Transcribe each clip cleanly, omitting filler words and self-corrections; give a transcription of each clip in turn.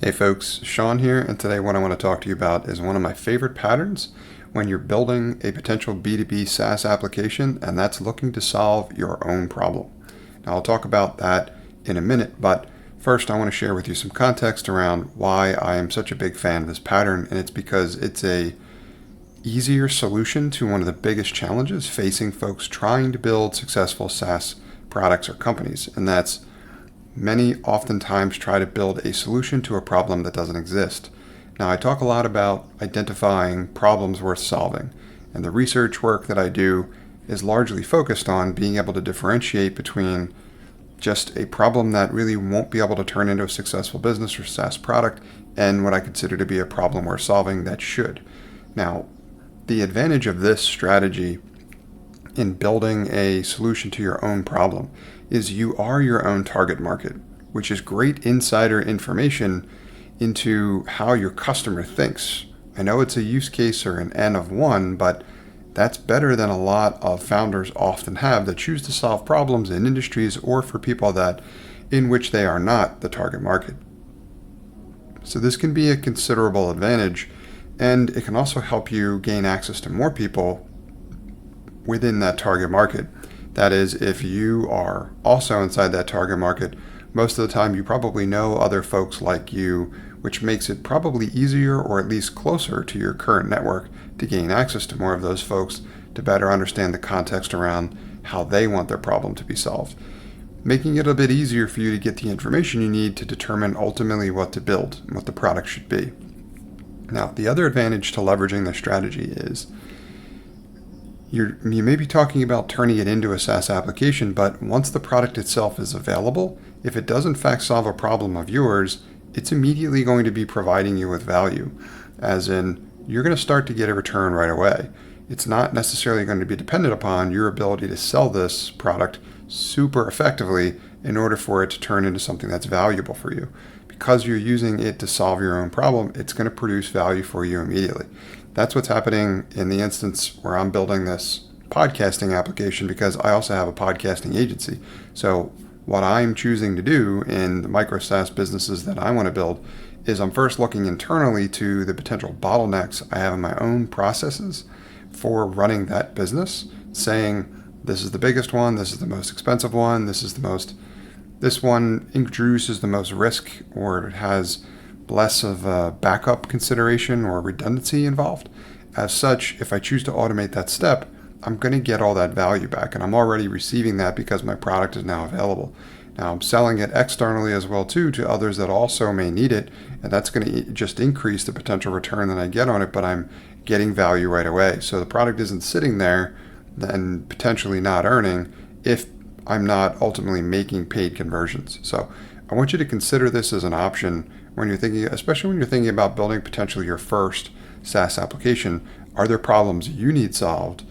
Hey folks, Sean here, and today what I want to talk to you about is one of my favorite patterns when you're building a potential B2B SaaS application, and that's looking to solve your own problem. Now I'll talk about that in a minute, but first I want to share with you some context around why I am such a big fan of this pattern, and it's because it's a easier solution to one of the biggest challenges facing folks trying to build successful SaaS products or companies, and that's many oftentimes try to build a solution to a problem that doesn't exist. Now, I talk a lot about identifying problems worth solving, and the research work that I do is largely focused on being able to differentiate between just a problem that really won't be able to turn into a successful business or SaaS product and what I consider to be a problem worth solving that should. Now, the advantage of this strategy in building a solution to your own problem is you are your own target market, which is great insider information into how your customer thinks. I know it's a use case or an N of one, but that's better than a lot of founders often have that choose to solve problems in industries or for people that in which they are not the target market. So this can be a considerable advantage, and it can also help you gain access to more people within that target market. That is, if you are also inside that target market, most of the time you probably know other folks like you, which makes it probably easier or at least closer to your current network to gain access to more of those folks to better understand the context around how they want their problem to be solved, making it a bit easier for you to get the information you need to determine ultimately what to build and what the product should be. Now, the other advantage to leveraging this strategy is you may be talking about turning it into a SaaS application, but once the product itself is available, if it does in fact solve a problem of yours, it's immediately going to be providing you with value, as in you're going to start to get a return right away. It's not necessarily going to be dependent upon your ability to sell this product super effectively in order for it to turn into something that's valuable for you. Because you're using it to solve your own problem, it's going to produce value for you immediately. That's what's happening in the instance where I'm building this podcasting application, because I also have a podcasting agency. So what I'm choosing to do in the micro SaaS businesses that I want to build is I'm first looking internally to the potential bottlenecks I have in my own processes for running that business, saying this is the biggest one, this is the most expensive one, this one introduces the most risk, or it has less of a backup consideration or redundancy involved. As such, if I choose to automate that step, I'm going to get all that value back, and I'm already receiving that because my product is now available. Now I'm selling it externally as well too to others that also may need it, and that's going to just increase the potential return that I get on it, but I'm getting value right away. So the product isn't sitting there and potentially not earning if I'm not ultimately making paid conversions. So I want you to consider this as an option when you're thinking, especially when you're thinking about building potentially your first SaaS application. Are there problems you need solved?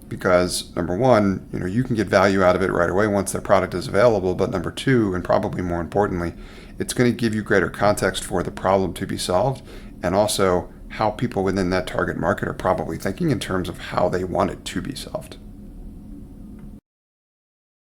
Because number one, you can get value out of it right away once the product is available. But number two, and probably more importantly, it's going to give you greater context for the problem to be solved, and also how people within that target market are probably thinking in terms of how they want it to be solved.